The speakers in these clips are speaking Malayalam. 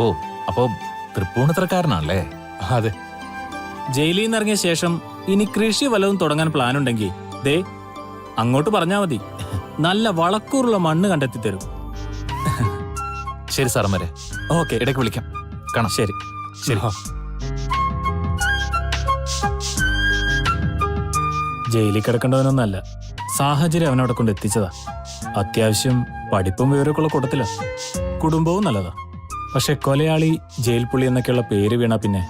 ഓ, അപ്പോ തൃപ്പൂണിത്തറക്കാരനാണല്ലേ? അതെ. ജയിലിൽ നിന്ന് ഇറങ്ങിയ ശേഷം ഇനി കൃഷി വല്ലതും തുടങ്ങാൻ പ്ലാൻ ഉണ്ടെങ്കിൽ ദേ അങ്ങോട്ട് പറഞ്ഞാ മതി. നല്ല വളക്കൂറുള്ള മണ്ണ് കണ്ടെത്തി തരും. ശരി സാറന്മാരെ, ഓക്കെ, ഇടയ്ക്ക് വിളിക്കാം. കാണാം. ശരി ശരി. ജയിലിൽ കിടക്കേണ്ടവനൊന്നല്ല, സാഹചര്യം അവനവിടെ കൊണ്ട് എത്തിച്ചതാ. അത്യാവശ്യം പഠിപ്പും വിവരമൊക്കെയുള്ള കൂട്ടത്തില, കുടുംബവും നല്ലതാ. പക്ഷെ കൊലയാളി, ജയിൽ പുള്ളി എന്നൊക്കെയുള്ള പേര് വീണ പിന്നെ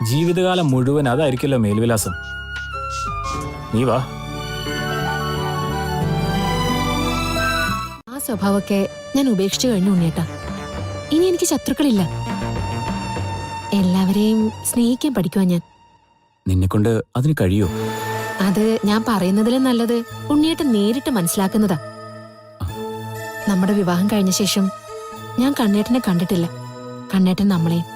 ജീവിതകാലം മുഴുവൻ അതായിരിക്കല്ലോ മേൽവിലാസം. നീ വാ. ആ സ്വഭാവമൊക്കെ ഞാൻ ഉപേക്ഷിച്ചു കഴിഞ്ഞു ഉണ്ണിയേട്ടാ. ഇനി എനിക്ക് ശത്രുക്കളില്ല. എല്ലാവരെയും സ്നേഹിക്കാൻ പഠിക്കുവാ ഞാൻ. നിന്നെക്കൊണ്ട് അതിന് കഴിയോ? അത് ഞാൻ പറയുന്നതിലും നല്ലത് ഉണ്ണിയേട്ടൻ നേരിട്ട് മനസ്സിലാക്കുന്നതാ. നമ്മുടെ വിവാഹം കഴിഞ്ഞ ശേഷം ഞാൻ കണ്ണേട്ടനെ കണ്ടിട്ടില്ല. കണ്ണേട്ടൻ നമ്മളെയും.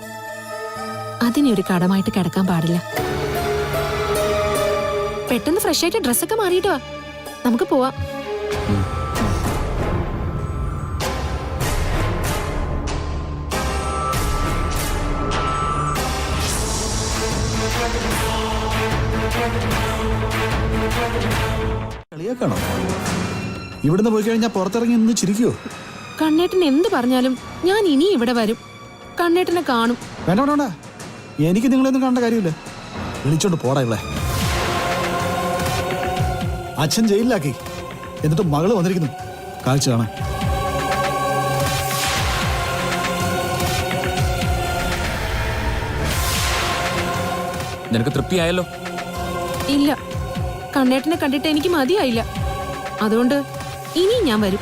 അതിനെ ഒരു കടമായിട്ട് കിടക്കാൻ പാടില്ല. പെട്ടെന്ന് ഫ്രഷ് ആയിട്ട് ഡ്രസ്സൊക്കെ മാറിയിട്ട് വാ, നമുക്ക് പോവാം. കളിയാക്കാണോ? ഇവിടുന്ന് പോയി കഴിഞ്ഞാൽ പുറത്തിറങ്ങി നിന്ന് ചിരിക്കുവോ? കണ്ണേട്ടൻ എന്ത് പറഞ്ഞാലും ഞാൻ ഇനി ഇവിടെ വരും. കണ്ണേട്ടനെ കാണും. വേണ്ട വേണ്ട വേണ്ട, എനിക്ക് നിങ്ങളെയൊന്നും കാണേണ്ട കാര്യമില്ല. വിളിച്ചോണ്ട് പോടാ ഇവിടെ. അച്ഛൻ ജയിലിലാക്കി, എന്നിട്ട് മകള് വന്നിരിക്കുന്നു കാഴ്ച കാണാൻ. നിനക്ക് തൃപ്തിയായല്ലോ? ഇല്ല, കണ്ണേട്ടനെ കണ്ടിട്ട് എനിക്ക് മതിയായില്ല. അതുകൊണ്ട് ഇനി ഞാൻ വരും.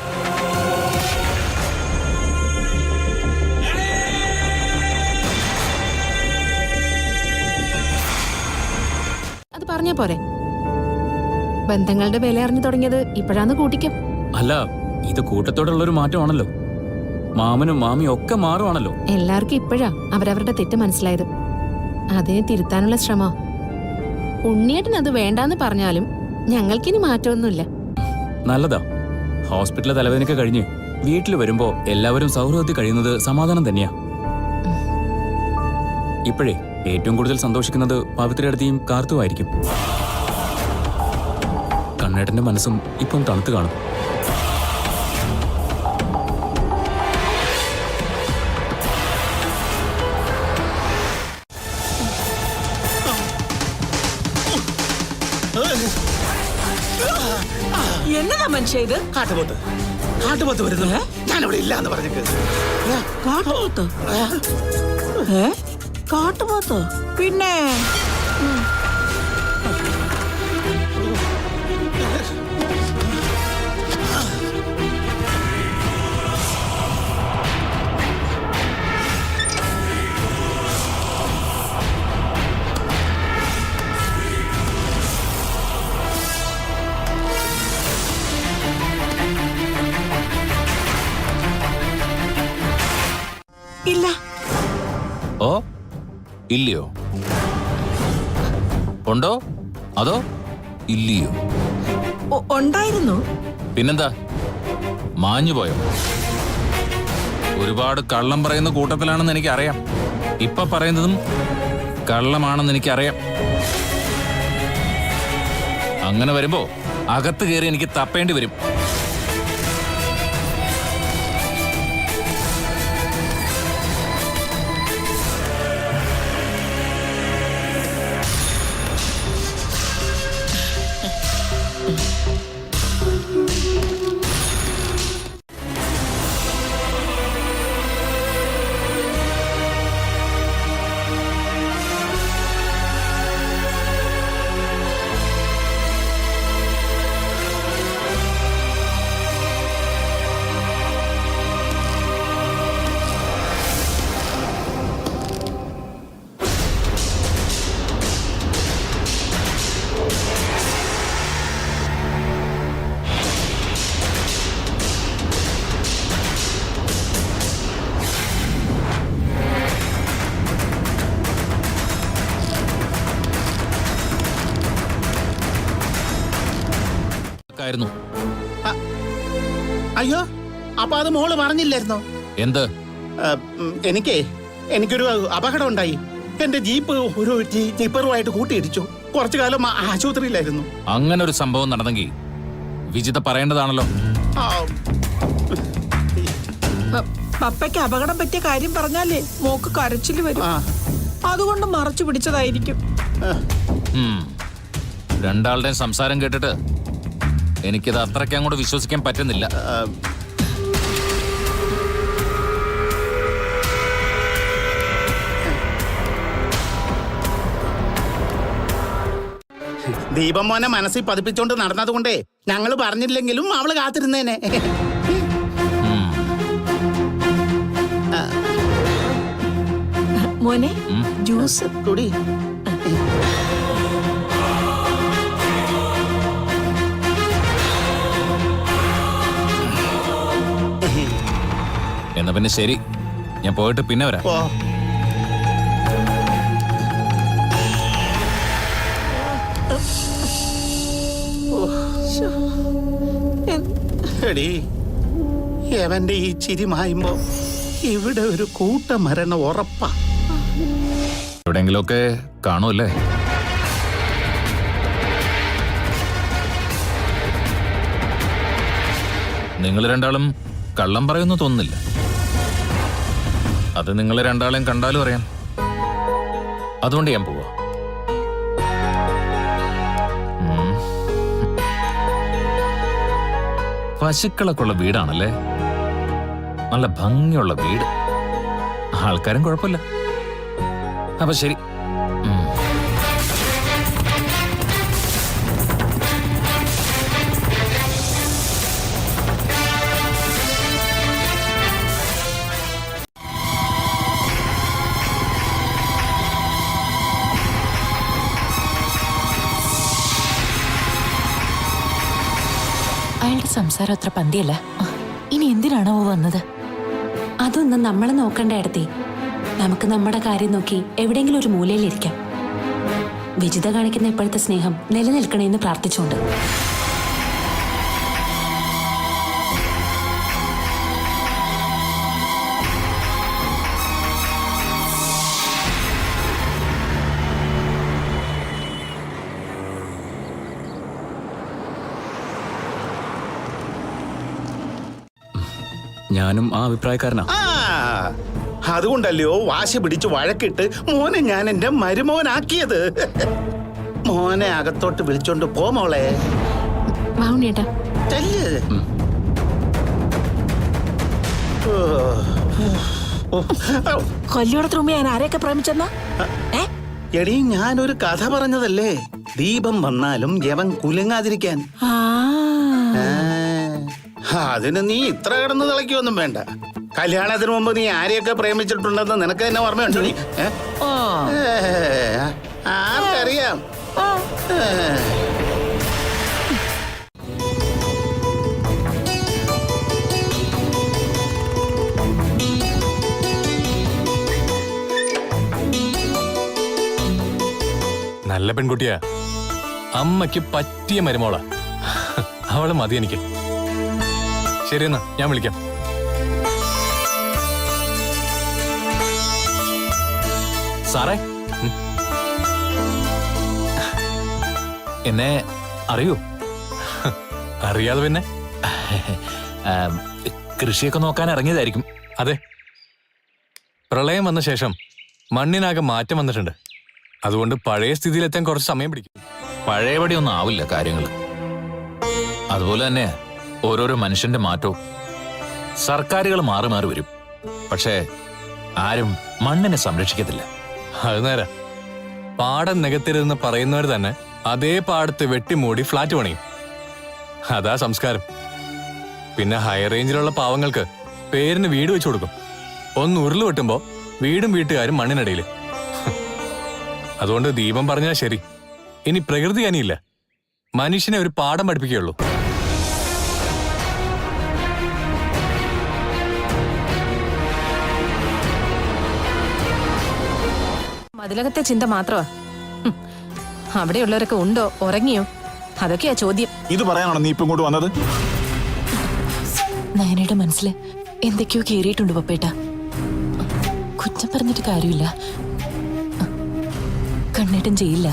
അത് പറഞ്ഞാ പോരെ? ബന്ധങ്ങളുടെ വില അറിഞ്ഞു തുടങ്ങിയത് ഇപ്പോഴാന്ന് കൂട്ടിക്കും. അല്ല, ഇത് കൂട്ടത്തോടുള്ളൊരു മാറ്റമാണല്ലോ. മാമനും മാമിയും ഒക്കെ മാറുവാണല്ലോ. എല്ലാവർക്കും ഇപ്പോഴാ അവരവരുടെ തെറ്റ് മനസ്സിലായത്. അതിനെ തിരുത്താനുള്ള ശ്രമ. ഉണ്ണിയേട്ടൻ അത് വേണ്ടാന്ന് പറഞ്ഞാലും ഞങ്ങൾക്കിനി മാറ്റമൊന്നുമില്ല. നല്ലതാ. ഹോസ്പിറ്റലിലെ തലവേദനയൊക്കെ കഴിഞ്ഞ് വീട്ടിൽ വരുമ്പോ എല്ലാവരും സൗഹൃദത്തിൽ കഴിയുന്നത് സമാധാനം തന്നെയാ. ഇപ്പോഴേ ഏറ്റവും കൂടുതൽ സന്തോഷിക്കുന്നത് പവിത്രയുടെയും കാർത്തുമായിരിക്കും. കണ്ണേട്ടന്റെ മനസ്സും ഇപ്പം തണുത്ത് കാണും. എന്നതാ മനുഷ്യ ഇത്? കാട്ടുപോത്ത് കാട്ടുപോത്ത് വരുന്നു. ഞാനിവിടെ ഇല്ല എന്ന് പറഞ്ഞിട്ട്. കാട്ടുപോത്ത്? കാട്ടുപോത്ത്? പിന്നെ ഇല്ല. ഓ, ഇല്ലയോ? ഉണ്ടോ അതോ ഇല്ലയോ? ഉണ്ടായിരുന്നു. പിന്നെന്താ, മാഞ്ഞുപോയോ? ഒരുപാട് കള്ളം പറയുന്ന കൂട്ടത്തിലാണെന്ന് എനിക്കറിയാം. ഇപ്പൊ പറയുന്നതും കള്ളമാണെന്ന് എനിക്കറിയാം. അങ്ങനെ വരുമ്പോ അകത്ത് കയറി എനിക്ക് തപ്പേണ്ടി വരും. അയ്യോ, അപ്പൊ അത് മോള് പറഞ്ഞില്ലായിരുന്നോ? എന്ത്? എനിക്കൊരു അപകടം ഉണ്ടായി. എന്റെ ജീപ്പ് ഒരു ജീപ്പറുമായിട്ട് കൂട്ടിയിടിച്ചു. കുറച്ചു കാലം ആശുപത്രിയിലായിരുന്നു. അങ്ങനെ ഒരു സംഭവം നടന്നെങ്കിൽ വിജിത പറയേണ്ടതാണല്ലോ. ആ, പപ്പയ്ക്ക് അപകടം പറ്റിയ കാര്യം പറഞ്ഞാലേ മോക്ക് കരച്ചില് വരും. ആ, അതുകൊണ്ട് മറച്ചു പിടിച്ചതായിരിക്കും. രണ്ടാളുടെയും സംസാരം കേട്ടിട്ട് എനിക്കിത് അത്രയ്ക്ക് അങ്ങോട്ട് വിശ്വസിക്കാൻ പറ്റുന്നില്ല. ദീപം മോനെ മനസ്സിൽ പതിപ്പിച്ചോണ്ട് നടന്നതുകൊണ്ടേ ഞങ്ങള് പറഞ്ഞില്ലെങ്കിലും അവള് കാത്തിരുന്നേനെ. മോനെ ജ്യൂസ് കുടി. എന്നാ പിന്നെ ശരി, ഞാൻ പോയിട്ട് പിന്നെ വരാം. ഓ, എടീ, എവന്റെ ഈ ചിരി മായുമ്പോ ഇവിടെ ഒരു കൂട്ടമരണം ഉറപ്പാ. എവിടെയെങ്കിലുമൊക്കെ കാണുമല്ലേ? നിങ്ങൾ രണ്ടാളും കള്ളം പറയുന്നു തോന്നുന്നില്ല. അത് നിങ്ങൾ രണ്ടാളെയും കണ്ടാലും അറിയാം. അതുകൊണ്ട് ഞാൻ പോവാ. പശുക്കളൊക്കെ ഉള്ള വീടാണല്ലേ? നല്ല ഭംഗിയുള്ള വീട്, ആൾക്കാരും കുഴപ്പമില്ല. അപ്പൊ ശരി. അയാളുടെ സംസാരം അത്ര പന്തിയല്ല. ഇനി എന്തിനാണോ വന്നത്? അതൊന്നും നമ്മളെ നോക്കണ്ട ഇടത്തെ. നമുക്ക് നമ്മുടെ കാര്യം നോക്കി എവിടെയെങ്കിലും ഒരു മൂലയിലിരിക്കാം. വിജിത കാണിക്കുന്ന ഇപ്പോഴത്തെ സ്നേഹം നിലനിൽക്കണേന്ന് പ്രാർത്ഥിച്ചുകൊണ്ട്. ഞാനും ആ അഭിപ്രായക്കാരനാ. ആ, അതുകൊണ്ടല്ലയോ വാശി പിടിച്ച് വഴക്കിട്ട് മോനെ ഞാൻ എന്റെ മരുമോനാക്കിയത്. മോനെ അകത്തോട്ട് വിളിച്ചോണ്ട് പോ മോളെ. വാ ഉണ്ണിയേട്ടാ. ചെല്ല്. കല്യാണത്തിന് മുമ്പ് ഞാൻ ആരെയൊക്കെ പ്രേമിച്ചെന്നാ? എടീ, ഞാനൊരു കഥ പറഞ്ഞതല്ലേ, ദീപം വന്നാലും യവൻ കുലുങ്ങാതിരിക്കാൻ. ആ, അതിന് നീ ഇത്ര കിടന്ന് തിളയ്ക്കൊന്നും വേണ്ട. കല്യാണത്തിന് മുമ്പ് നീ ആരെയൊക്കെ പ്രേമിച്ചിട്ടുണ്ടെന്ന് നിനക്ക് തന്നെ ഓർമ്മയുണ്ടോ? നീ ആർക്കറിയാം. നല്ല പെൺകുട്ടിയാ, അമ്മയ്ക്ക് പറ്റിയ മരുമോളാ. അവള് മതി എനിക്ക്. ശരിയെന്നാ, ഞാൻ വിളിക്കാം. സാറേ, എന്നെ അറിയൂ? അറിയാതെ പിന്നെ? കൃഷിയൊക്കെ നോക്കാൻ ഇറങ്ങിയതായിരിക്കും. അതെ, പ്രളയം വന്ന ശേഷം മണ്ണിനാകെ മാറ്റം വന്നിട്ടുണ്ട്. അതുകൊണ്ട് പഴയ സ്ഥിതിയിലെത്താൻ കുറച്ച് സമയം പിടിക്കും. പഴയപടി ഒന്നും ആവില്ല കാര്യങ്ങൾ. അതുപോലെ തന്നെ ഓരോരോ മനുഷ്യന്റെ മാറ്റവും. സർക്കാരുകൾ മാറി മാറി വരും, പക്ഷേ ആരും മണ്ണിനെ സംരക്ഷിക്കത്തില്ല. അത് നേരാ. പാടം നികത്തരുതെന്ന് പറയുന്നവർ തന്നെ അതേ പാടത്ത് വെട്ടിമൂടി ഫ്ലാറ്റ് പണിയും. അതാ സംസ്കാരം. പിന്നെ ഹൈ റേഞ്ചിലുള്ള പാവങ്ങൾക്ക് പേരിന് വീട് വെച്ചു കൊടുക്കും. ഒന്ന് ഉരുള് വെട്ടുമ്പോ വീടും വീട്ടുകാരും മണ്ണിനടിയിൽ. അതുകൊണ്ട് ദീപം പറഞ്ഞാൽ ശരി, ഇനി പ്രകൃതി അനിയില്ല, മനുഷ്യനെ ഒരു പാഠം പഠിപ്പിക്കുകയുള്ളൂ. മതിലകത്തെ ചിന്ത മാത്രമാ. അവിടെയുള്ളവരൊക്കെ ഉണ്ടോ, ഉറങ്ങിയോ? അതൊക്കെയാ ചോദ്യം. ഇത് പറയാനാണോ നീ ഇപ്പൊ ഇങ്ങോട്ട് വന്നത്? നയനയുടെ മനസ്സിൽ എന്തൊക്കെയോ കേറിയിട്ടുണ്ട് പപ്പേട്ട. കുറ്റം പറഞ്ഞിട്ട് കാര്യമില്ല. കണ്ണേട്ടൻ ചെയ്യില്ല.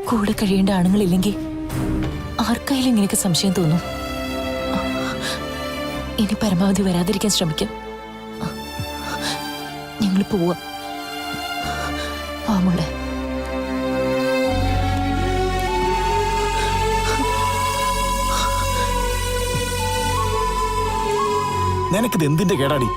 കൂടെ കഴിയേണ്ട ആണുങ്ങളില്ലെങ്കിൽ ആർക്കായാലും ഇങ്ങനെയൊക്കെ സംശയം തോന്നും. ഇനി പരമാവധി വരാതിരിക്കാൻ ശ്രമിക്കാം. ഞങ്ങൾ പോവാ. മോളെ. നിനക്കിത് എന്തിന്റെ കേടാടി?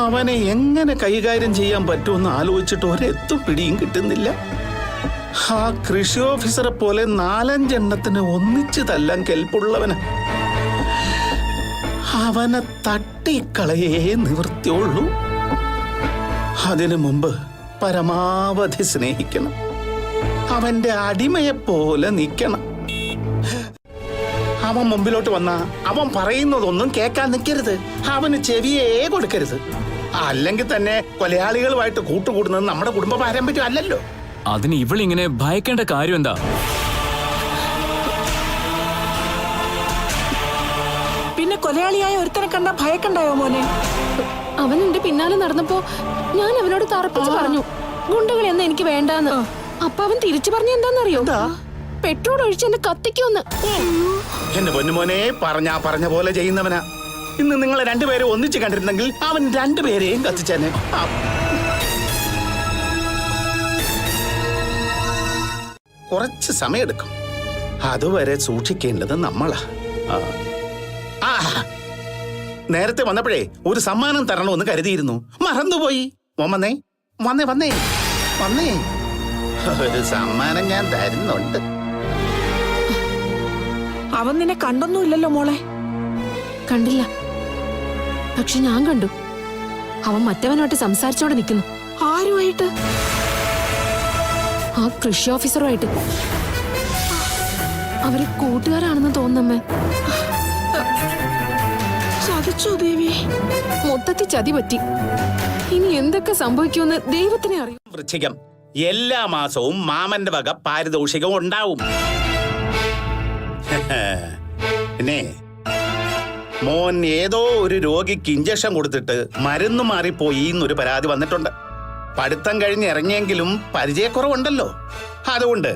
അവനെ എങ്ങനെ കൈകാര്യം ചെയ്യാൻ പറ്റുമെന്ന് ആലോചിച്ചിട്ട് ഒരെത്തും പിടിയും കിട്ടുന്നില്ല. ആ കൃഷി ഓഫീസറെ പോലെ 4-5 ഒന്നിച്ച് തല്ലാൻ കെൽപ്പുള്ളവന്. അവനെ തട്ടിക്കളയേ നിവൃത്തിയുള്ളൂ. അതിനു മുമ്പ് പരമാവധി സ്നേഹിക്കണം. അവന്റെ അടിമയെപ്പോലെ നിൽക്കണം. അവൻ മുമ്പിലോട്ട് വന്ന അവൻ പറയുന്നതൊന്നും കേൾക്കാൻ നിൽക്കരുത്. അവന് ചെവിയേ കൊടുക്കരുത്. അല്ലെങ്കിൽ തന്നെ കൊലയാളികളുമായിട്ട് കൂട്ടുകൂടുന്നത് നമ്മുടെ കുടുംബ പാരമ്പര്യം അല്ലല്ലോ. അതിന് ഇവളിങ്ങനെ ഭയക്കേണ്ട കാര്യം എന്താ? പിന്നെ കൊലയാളിയായ ഒരുത്തനെ കണ്ട ഭയക്കണ്ടായോ മോനെ? അവൻ എന്റെ പിന്നാലെ നടന്നപ്പോ ഞാൻ അവനോട് തറപ്പിച്ച് പറഞ്ഞു, ഗുണ്ടകൾ എന്ന് എനിക്ക് വേണ്ടാന്ന്. അപ്പൊ അവൻ തിരിച്ചു പറഞ്ഞ എന്താന്നറിയോ? പെട്രോൾ ഒഴിച്ച് എന്നെ കത്തിക്കുമെന്ന്. എന്റെ പൊന്നുമോനെ, പറഞ്ഞ പോലെ ചെയ്യുന്നവനാ. ഇന്ന് നിങ്ങളെ രണ്ടുപേരെ ഒന്നിച്ച് കണ്ടിരുന്നെങ്കിൽ അവൻ രണ്ടുപേരെയും കത്തിച്ചേനെ. കുറച്ച് സമയമെടുക്കും. അതുവരെ സൂക്ഷിക്കേണ്ടത് നമ്മളാ. നേരത്തെ വന്നപ്പോഴേ ഒരു സമ്മാനം തരണമെന്ന് കരുതിയിരുന്നു, മറന്നുപോയി. വന്നേ വന്നേ വന്നേ വന്നേ ഒരു സമ്മാനം ഞാൻ തരുന്നുണ്ട്. അവൻ നിന്നെ കണ്ടൊന്നുമില്ലല്ലോ മോളെ? കണ്ടില്ല, പക്ഷെ ഞാൻ കണ്ടു. അവൻ മറ്റവനോട്ട് സംസാരിച്ചോടെ നിൽക്കുന്നു. ആരുമായിട്ട്? ആ കൃഷി ഓഫീസറുമായിട്ട്. അവര് കൂട്ടുകാരാണെന്ന് തോന്നുന്നമ്മേ. ചതിച്ചോ ദേവി? മൊത്തത്തിൽ ചതി പറ്റി. ഇനി എന്തൊക്കെ സംഭവിക്കുമെന്ന് ദൈവത്തിനെ അറിയും. വൃശ്ചികം, എല്ലാ മാസവും മാമന്റെ വക പാരിതോഷികം ഉണ്ടാവും. പിന്നെ മോൻ ഏതോ ഒരു രോഗിക്ക് ഇഞ്ചക്ഷൻ കൊടുത്തിട്ട് മരുന്ന് മാറിപ്പോയി എന്നൊരു പരാതി വന്നിട്ടുണ്ട്. പഠിത്തം കഴിഞ്ഞ് ഇറങ്ങിയെങ്കിലും പരിചയക്കുറവുണ്ടല്ലോ. അതുകൊണ്ട്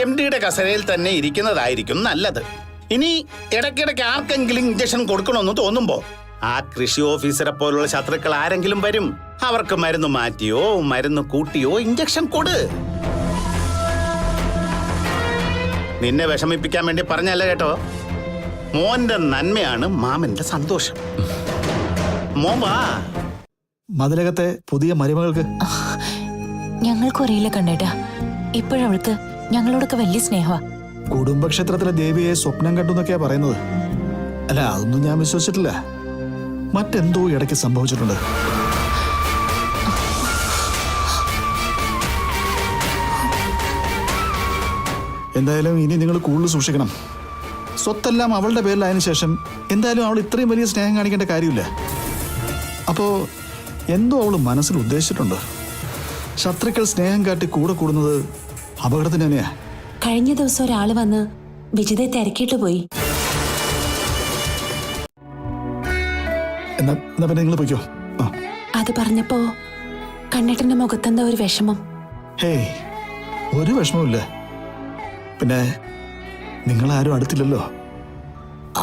MD-യുടെ കസരയിൽ തന്നെ ഇരിക്കുന്നതായിരിക്കും നല്ലത്. ഇനി ഇടയ്ക്കിടയ്ക്ക് ആർക്കെങ്കിലും ഇഞ്ചക്ഷൻ കൊടുക്കണമെന്ന് തോന്നുമ്പോ ആ കൃഷി ഓഫീസറെ പോലുള്ള ശത്രുക്കൾ ആരെങ്കിലും വരും. അവർക്ക് മരുന്ന് മാറ്റിയോ മരുന്ന് കൂട്ടിയോ ഇഞ്ചക്ഷൻ കൊട്. നിന്നെ വിഷമിപ്പിക്കാൻ വേണ്ടി പറഞ്ഞല്ല കേട്ടോ. മോന്റെ നന്മയാണ് മാമന്റെ സന്തോഷം. മോൻ വാ. മതിലകത്തെ പുതിയ മരുമകൾക്ക് ഞങ്ങൾക്കും അറിയില്ല കണ്ണേട്ടാ. ഇപ്പോഴവൾക്ക് ഞങ്ങളോടൊക്കെ വലിയ സ്നേഹമാ. കുടുംബക്ഷേത്രത്തിലെ ദേവിയെ സ്വപ്നം കണ്ടു എന്നൊക്കെയാ പറയുന്നത്. അല്ല, അതൊന്നും ഞാൻ വിശ്വസിച്ചിട്ടില്ല. മറ്റെന്തോ ഇടയ്ക്ക് സംഭവിച്ചിട്ടുണ്ട്. എന്തായാലും ഇനി നിങ്ങൾ കൂടുതൽ സൂക്ഷിക്കണം. സ്വത്തെല്ലാം അവളുടെ പേരിലായതിനു ശേഷം എന്തായാലും അവൾ ഇത്രയും വലിയ സ്നേഹം കാണിക്കേണ്ട കാര്യമില്ല. അപ്പോ എന്തോ അവൾ മനസ്സിൽ ഉദ്ദേശിച്ചിട്ടുണ്ട്. ശത്രുക്കൾ സ്നേഹം കാട്ടി കൂടെ കൂടുന്നത് അപകടത്തിന് തന്നെയാ. കഴിഞ്ഞ ദിവസം ഒരാള് വന്ന് വിജിതയെ തിരക്കിയിട്ട് പോയി. എന്നാ പിന്നെ നിങ്ങൾ പൊയ്ക്കോ. അത് പറഞ്ഞപ്പോ കണ്ണേട്ടന്റെ മുഖത്തെന്താ ഒരു വിഷമം. ഹേയ്, ഒരു വിഷമവുമില്ല. പിന്നെ നിങ്ങളാരും അടുത്തില്ലല്ലോ,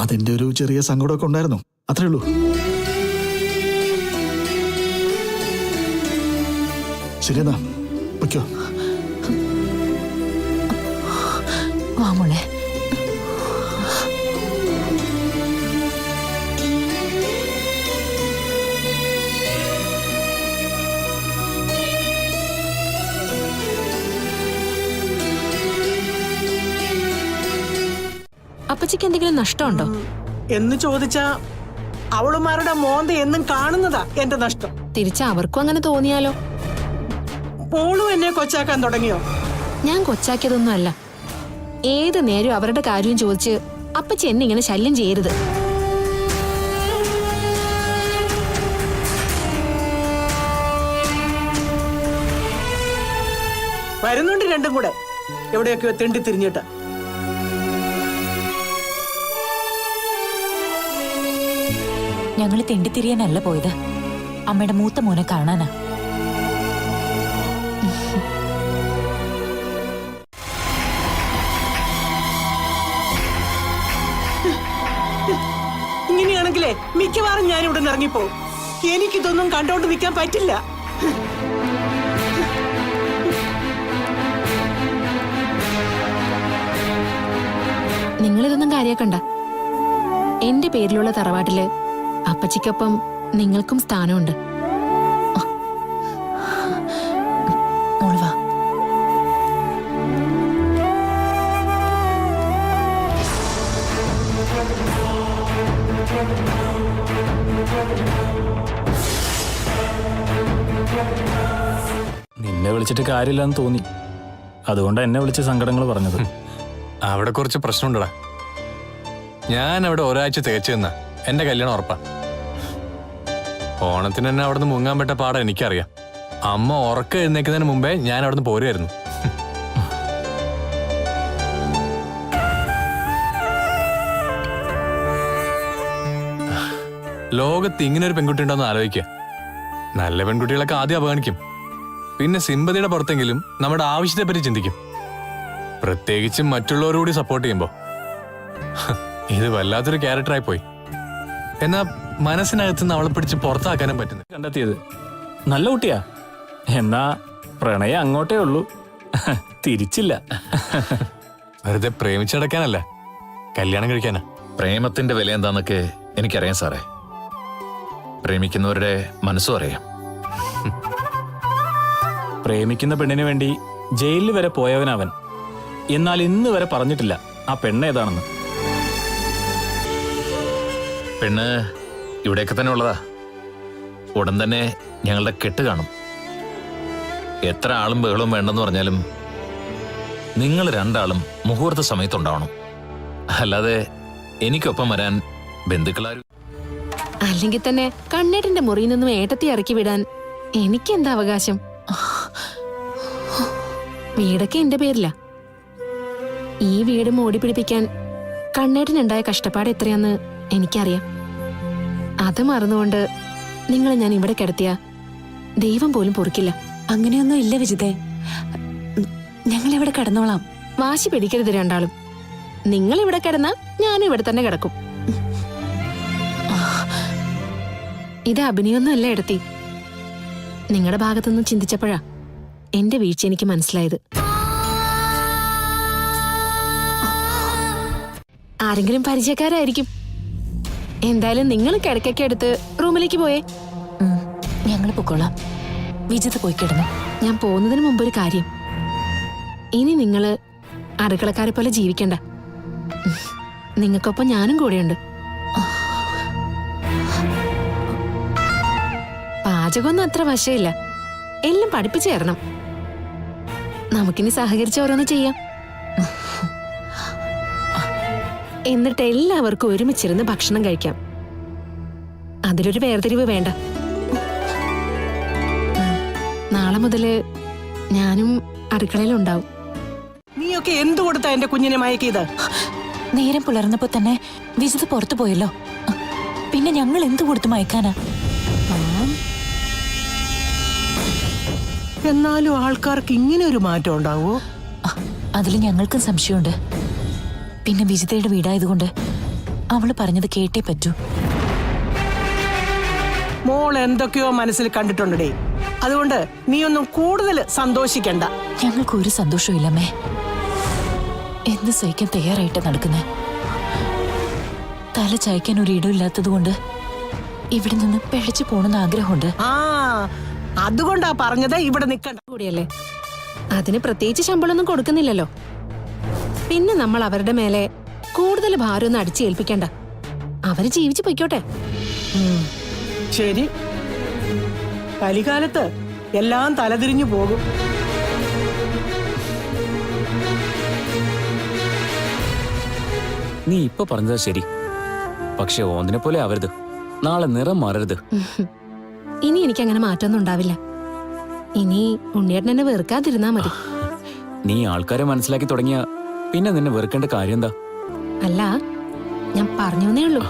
അതിന്റെ ഒരു ചെറിയ സങ്കടമൊക്കെ ഉണ്ടായിരുന്നു, അത്രേ ഉള്ളൂ. ശരിയെന്നാ പൊയ്ക്കോ. വാ മോളെ. അപ്പച്ചിക്ക് എന്തെങ്കിലും നഷ്ടമുണ്ടോ എന്ന് ചോദിച്ചാ അവളുമാരുടെ മോന്ത എന്നും കാണുന്നതാ എന്റെ നഷ്ടം. തിരിച്ച് അവർക്കും അങ്ങനെ തോന്നിയാലോ? മോളും എന്നെ കൊച്ചാക്കാൻ തുടങ്ങിയോ? ഞാൻ കൊച്ചാക്കിയതൊന്നും അല്ല. ഏത് നേരം അവരുടെ കാര്യം ചോദിച്ച് അപ്പച്ചി എന്നെ ഇങ്ങനെ ശല്യം ചെയ്യരുത്. വരുന്നുണ്ട് രണ്ടും കൂടെ എവിടെയൊക്കെയോ തെണ്ടി തിരിഞ്ഞിട്ട്. ഞങ്ങൾ തെണ്ടിത്തിരിയാനല്ല പോയത്, അമ്മയുടെ മൂത്ത മോനെ കാണാനാ. ഇങ്ങനെയാണെങ്കിലേ മിക്കവാറും ഞാൻ ഇവിടെ നിന്ന് ഇറങ്ങിപ്പോവും. എനിക്കിതൊന്നും കണ്ടോണ്ട് നിൽക്കാൻ പറ്റില്ല. നിങ്ങളിതൊന്നും കാര്യാക്കണ്ട. എന്റെ പേരിലുള്ള തറവാട്ടില് അപ്പച്ചിക്കൊപ്പം നിങ്ങൾക്കും സ്ഥാനമുണ്ട്. മോള് വാ. നിന്നെ വിളിച്ചിട്ട് കാര്യമില്ലെന്ന് തോന്നി. അതുകൊണ്ടാണ് എന്നെ വിളിച്ച് സങ്കടങ്ങൾ പറഞ്ഞത്. അവിടെ കുറച്ച് പ്രശ്നമുണ്ടടാ. ഞാൻ അവിടെ ഒരാഴ്ച തികച്ചു നിന്നാ എന്റെ കല്യാണം ഉറപ്പാ. ഓണത്തിന് തന്നെ അവിടുന്ന് മുങ്ങാൻ പറ്റ പാടാ എനിക്കറിയാം. അമ്മ ഉറക്കം എഴുന്നേക്കുന്നതിന് മുമ്പേ ഞാൻ അവിടുന്ന് പോരുമായിരുന്നു. ലോകത്ത് ഇങ്ങനൊരു പെൺകുട്ടി ഉണ്ടോന്ന് ആലോചിക്കുക. നല്ല പെൺകുട്ടികളൊക്കെ ആദ്യം അവഗണിക്കും, പിന്നെ സിമ്പതിയുടെ പുറത്തെങ്കിലും നമ്മുടെ ആവശ്യത്തെപ്പറ്റി ചിന്തിക്കും. പ്രത്യേകിച്ചും മറ്റുള്ളവരോട് സപ്പോർട്ട് ചെയ്യുമ്പോ. ഇത് വല്ലാത്തൊരു ക്യാരക്ടറായി പോയി. എന്നാ മനസ്സിനകത്തുനിന്ന് അവളെ പിടിച്ച് പുറത്താക്കാനും പറ്റുന്നു. കണ്ടെത്തിയത് നല്ല കുട്ടിയാ. എന്നാ പ്രണയം അങ്ങോട്ടേ ഉള്ളൂ, തിരിച്ചില്ല. വെറുതെ പ്രേമിച്ചടക്കാനല്ല, കല്യാണം കഴിക്കാനാ. പ്രേമത്തിന്റെ വില എന്താന്നൊക്കെ എനിക്കറിയാം സാറേ. പ്രേമിക്കുന്നവരുടെ മനസ്സും അറിയാം. പ്രേമിക്കുന്ന പെണ്ണിന് വേണ്ടി ജയിലിൽ വരെ പോയവനവൻ. എന്നാൽ ഇന്ന് വരെ പറഞ്ഞിട്ടില്ല ആ പെണ്ണ് ഏതാണെന്ന്. പെണ്ണ് ഇവിടെയൊക്കെ തന്നെ ഉള്ളതാ. ഉടൻ തന്നെ ഞങ്ങളുടെ കെട്ട് കാണും. എത്ര ആളും ബഹളവും വേണ്ടെന്ന് പറഞ്ഞാലും നിങ്ങൾ രണ്ടാളും മുഹൂർത്ത സമയത്തുണ്ടാവണം. അല്ലാതെ എനിക്കൊപ്പം വരാൻ ബന്ധുക്കളാരും. അല്ലെങ്കിൽ തന്നെ കണ്ണേട്ടന്റെ മുറിയിൽ നിന്നും ഏട്ടത്തി ഇറക്കി വിടാൻ എനിക്കെന്താ അവകാശം? വീടൊക്കെ എന്റെ പേരില. ഈ വീട് മോടി പിടിപ്പിക്കാൻ കണ്ണേട്ടനുണ്ടായ കഷ്ടപ്പാട് എത്രയാന്ന് എനിക്കറിയാം. അത് മറന്നുകൊണ്ട് നിങ്ങളെ ഞാൻ ഇവിടെ കിടത്തിയ ദൈവം പോലും പൊറുക്കില്ല. അങ്ങനെയൊന്നും ഇല്ല വിജിതേ, ഞങ്ങൾ ഇവിടെ കിടന്നോളാം. വാശി പിടിക്കരുത് രണ്ടാളും. നിങ്ങൾ ഇവിടെ കിടന്നാ ഞാനും ഇവിടെ തന്നെ കിടക്കും. ഇത് അഭിനയൊന്നും അല്ല എടുത്തി. നിങ്ങളുടെ ഭാഗത്തുനിന്ന് ചിന്തിച്ചപ്പോഴാ എന്റെ വീഴ്ച എനിക്ക് മനസ്സിലായത്. ആരെങ്കിലും പരിചയക്കാരായിരിക്കും. എന്തായാലും നിങ്ങൾ കിടക്കൊക്കെ എടുത്ത് റൂമിലേക്ക് പോയേ. ഞങ്ങൾ പൊക്കോളാം. വിജിത പോയി കിടന്നു. ഞാൻ പോകുന്നതിന് മുമ്പ് ഒരു കാര്യം. ഇനി നിങ്ങള് അടുക്കളക്കാരെ പോലെ ജീവിക്കണ്ട. നിങ്ങൾക്കൊപ്പം ഞാനും കൂടെയുണ്ട്. പാചകമൊന്നും അത്ര വശമില്ല, എല്ലാം പഠിപ്പിച്ചു തരണം. നമുക്കിനി സഹകരിച്ച് ഓരോന്ന് ചെയ്യാം. എന്നിട്ട് എല്ലാവർക്കും ഒരുമിച്ചിരുന്ന് ഭക്ഷണം കഴിക്കാം. അതിലൊരു വേർതിരിവ് വേണ്ട. നാളെ മുതല് ഞാനും അടുക്കളയിലുണ്ടാവും. നീയൊക്കെ എന്തു കൊടുത്താ എന്റെ കുഞ്ഞിനെ മയക്കിയത്? നേരം പുലർന്നപ്പോ തന്നെ വിജിത പുറത്തു പോയല്ലോ. പിന്നെ ഞങ്ങൾ എന്തു കൊടുത്തു മയക്കാനാ? എന്നാലും ആൾക്കാർക്ക് ഇങ്ങനെ ഒരു മാറ്റം ഉണ്ടാവോ? അതിൽ ഞങ്ങൾക്കും സംശയമുണ്ട്. പിന്നെ വിജിതയുടെ വീടായതുകൊണ്ട് അവള് പറഞ്ഞത് കേട്ടേ പറ്റൂ. മോൾ എന്തൊക്കെയോ മനസ്സിൽ കണ്ടിട്ടുണ്ടേ. അതുകൊണ്ട് നീ ഒന്നും കൂടുതൽ സന്തോഷിക്കണ്ട. ഞങ്ങൾക്ക് ഒരു സന്തോഷവും ഇല്ലമ്മേ. എന്ത് സഹിക്കാൻ തയ്യാറായിട്ട് നടക്കുന്നേ. തല ചായ്ക്കാൻ ഒരു ഇടമില്ലാത്തത് കൊണ്ട് ഇവിടെ നിന്ന് പിഴച്ചു പോണെന്ന് ആഗ്രഹമുണ്ട്. ആ, അതുകൊണ്ടാ പറഞ്ഞത് ഇവിടെ നിക്കണ്ട കൂടിയല്ലേ. അതിന് പ്രത്യേകിച്ച് ശമ്പളമൊന്നും കൊടുക്കുന്നില്ലല്ലോ. പിന്നെ നമ്മൾ അവരുടെ മേലെ കൂടുതൽ ഭാരമൊന്നും അടിച്ചേൽപ്പിക്കണ്ട. അവര് ജീവിച്ചു പൊയ്ക്കോട്ടെ. ശരി, കലികാലത്ത് എല്ലാം തലതിരിഞ്ഞു പോകും. നീ ഇപ്പൊ പറഞ്ഞതാ ശരി. പക്ഷെ ഓന്തിനെ പോലെ ആവരുത്. നാളെ നിറം മാറരുത്. ഇനി എനിക്ക് അങ്ങനെ മാറ്റമൊന്നും ഉണ്ടാവില്ല. ഇനി ഉണ്ണിയേട്ടൻ എന്നെ വെറുക്കാതിരുന്നാ മതി. നീ ആൾക്കാരെ മനസ്സിലാക്കി തുടങ്ങിയ പിന്നെ നിന്നെ വെറുക്കേണ്ട കാര്യം എന്താ? അല്ല, ഞാൻ പറഞ്ഞേ ഉള്ളൂ.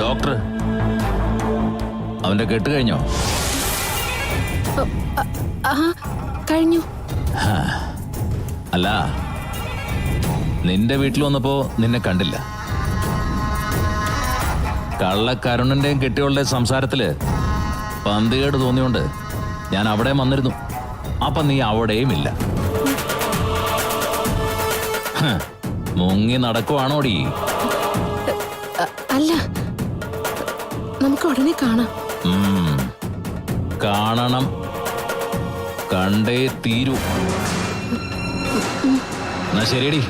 ഡോക്ടർ, അവന്റെ കെട്ട് കഴിഞ്ഞോ? ആ, കഴിഞ്ഞു. അല്ല, നിന്റെ വീട്ടിൽ വന്നപ്പോ നിന്നെ കണ്ടില്ല. കള്ളക്കരുണന്റെയും കെട്ടികളുടെ സംസാരത്തില് പന്തികേട് തോന്നിയോണ്ട് ഞാൻ അവിടെ വന്നിരുന്നു. അപ്പൊ നീ അവിടെയും ഇല്ല. മുങ്ങി നടക്കുവാണോടി? അല്ല, നമുക്ക് ഉടനെ കാണാം. കാണണം, കണ്ടേ തീരൂ. എന്നാ ശരിയടി.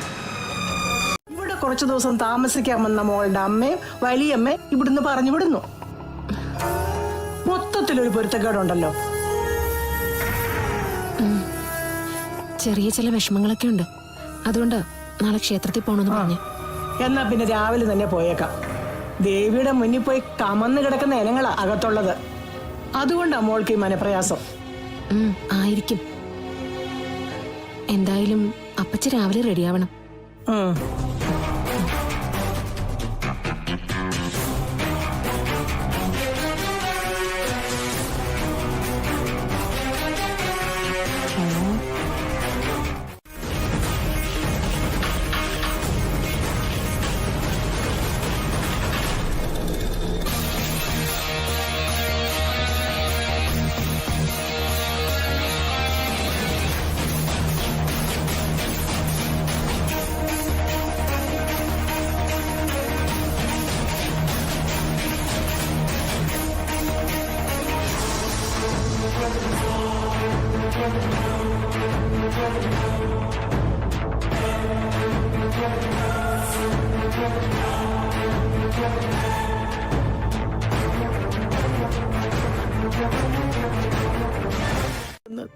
ഇവിടെ കുറച്ചു ദിവസം താമസിക്കാമെന്ന മോളുടെ അമ്മയും വലിയമ്മയും ഇവിടുന്ന് പറഞ്ഞു വിടുന്നു. മൊത്തത്തിലൊരു പൊരുത്തക്കേടുണ്ടല്ലോ. ചെറിയ ചില വിഷമങ്ങളൊക്കെ ഉണ്ട്. അതുകൊണ്ട് നാളെ ക്ഷേത്രത്തിൽ പോണെന്ന് പറഞ്ഞു. എന്നാ പിന്നെ രാവിലെ തന്നെ പോയേക്കാം. ദേവിയുടെ മുന്നിൽ പോയി കമന്ന് കിടക്കുന്ന ഇനങ്ങളാ അകത്തുള്ളത്. അതുകൊണ്ടാ മോൾക്ക് ഈ മനപ്രയാസം. ആയിരിക്കും. എന്തായാലും അപ്പച്ചി രാവിലെ റെഡിയാവണം.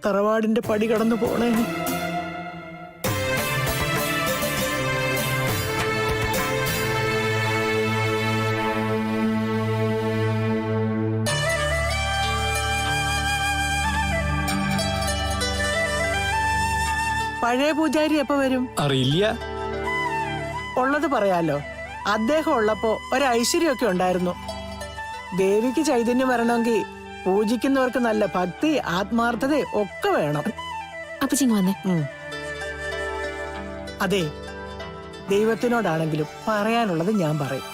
തറവാടിന്റെ പടി കടന്നു പോണേ. പഴയ പൂജാരി എപ്പോ വരും? അറിയില്ല. ഉള്ളത് പറയാലോ. അദ്ദേഹം ഉള്ളപ്പോ ഒരു ഐശ്വര്യമൊക്കെ ഉണ്ടായിരുന്നു. ദേവിക്ക് ചൈതന്യം വരണമെങ്കിൽ പൂജിക്കുന്നവർക്ക് നല്ല ഭക്തി, ആത്മാർത്ഥത ഒക്കെ വേണം. അപ്പച്ചിങ് വന്നേ. അതെ, ദൈവത്തിനോടാണെങ്കിലും പറയാനുള്ളത് ഞാൻ പറയും.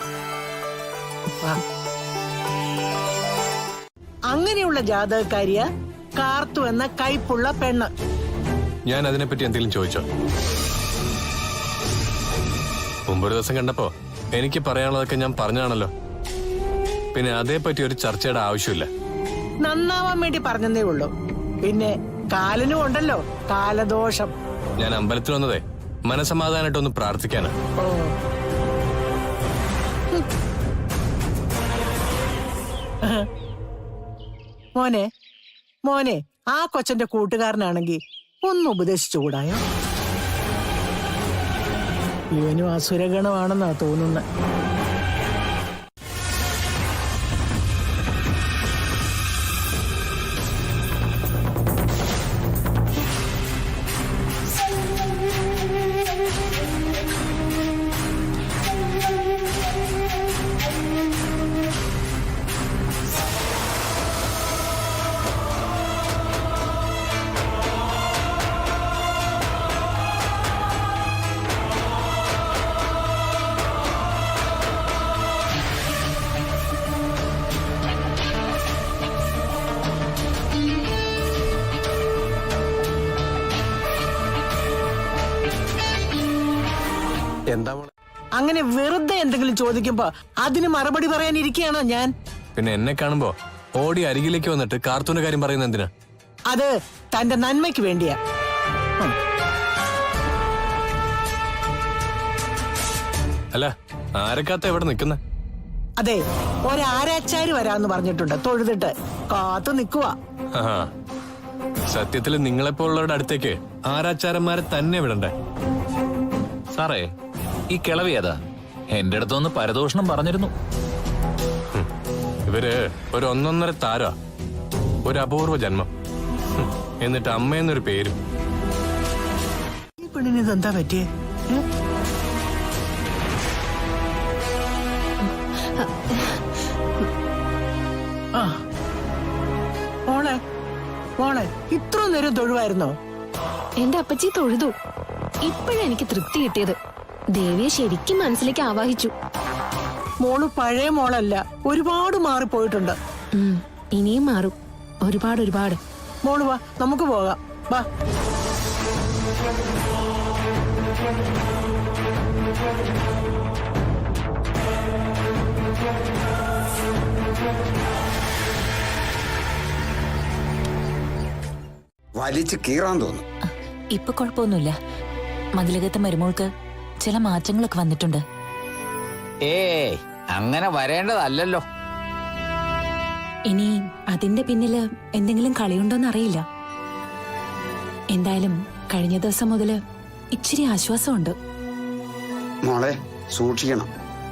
അങ്ങനെയുള്ള ജാതകക്കാരിയ കാർത്തു എന്ന കൈപ്പുള്ള പെണ്ണ്. ഞാൻ അതിനെപ്പറ്റി എന്തെങ്കിലും ചോദിച്ചോ? മുമ്പൊരു ദിവസം കണ്ടപ്പോ എനിക്ക് പറയാനുള്ളതൊക്കെ ഞാൻ പറഞ്ഞാണല്ലോ. പിന്നെ അതേപ്പറ്റി ഒരു ചർച്ചയുടെ ആവശ്യമില്ല. നന്നാവാൻ വേണ്ടി പറഞ്ഞതേ ഉള്ളൂ. പിന്നെ കാലനും ഉണ്ടല്ലോ കാലദോഷം. ഞാൻ അമ്പലത്തിൽ വന്നതേ മനസമാധാനായിട്ടൊന്ന് പ്രാർത്ഥിക്കാനാ. മോനെ മോനെ ആ കൊച്ചന്റെ കൂട്ടുകാരനാണെങ്കിൽ ഒന്ന് ഉപദേശിച്ചുകൂടായോ? ഇവനും അസുരഗണമാണെന്നാ തോന്നുന്നത്. അങ്ങനെ വെറുതെ എന്തെങ്കിലും ചോദിക്കുമ്പോ അതിന് മറുപടി പറയാനിരിക്കുകയാണോ ഞാൻ? പിന്നെ എന്നെ കാണുമ്പോ ഓടി അരികിലേക്ക് വന്നിട്ട് കാർത്തൂന്റെ കാര്യം പറയുന്നത് എന്തിനാ? അത് തന്റെ നന്മയ്ക്ക് വേണ്ടിയാ. അല്ല, ആരക്കാത്ത എവിടെ നിൽക്കുന്ന? അതെ, ഒരാരാച്ചാര് വരാന്ന് പറഞ്ഞിട്ടുണ്ട്. തൊഴുതിട്ട് കാത്തു നിക്കുവാ. സത്യത്തില് നിങ്ങളെപ്പോലുള്ളവരുടെ അടുത്തേക്ക് ആരാച്ചാരന്മാരെ തന്നെ വിടണ്ടേ? സാറേ, ഈ കിളവി ഏതാ? എന്റെ അടുത്തൊന്ന് പരദൂഷണം പറഞ്ഞിരുന്നു. ഇവര് ഒരു ഒന്നൊന്നര താര, ഒരു അപൂർവ ജന്മം. എന്നിട്ട് അമ്മയെന്നൊരു പേരും. ഈ പെണ്ണിന് ഇതെന്താ പറ്റിയേ? ആ മോളെ മോളെ ഇത്ര നേരം തൊഴുവായിരുന്നോ? എന്റെ അപ്പച്ചി തൊഴുതു. ഇപ്പോഴാ എനിക്ക് തൃപ്തി കിട്ടിയത്. ദേവിയെ ശരിക്കും മനസ്സിലേക്ക് ആവാഹിച്ചു. മോള് പഴയ മോളല്ല, ഒരുപാട് മാറിപ്പോയിട്ടുണ്ട്. ഇനിയും മാറും, ഒരുപാട്. മോള് വാ, നമുക്ക് പോകാം, വാ. വലിച്ചു കീറാൻ തോന്നും. ഇപ്പൊ കുഴപ്പമൊന്നുമില്ല. മതിലകത്തെ മരുമോൾക്ക് ചില മാറ്റങ്ങളൊക്കെ വന്നിട്ടുണ്ട്. അങ്ങനെ വരേണ്ടതല്ലോ. ഇനി അതിന്റെ പിന്നില് എന്തെങ്കിലും കളിയുണ്ടോന്ന് അറിയില്ല. എന്തായാലും കഴിഞ്ഞ ദിവസം മുതല് ഇച്ചിരി ആശ്വാസമുണ്ട്. മോളെ സൂക്ഷിക്കണം.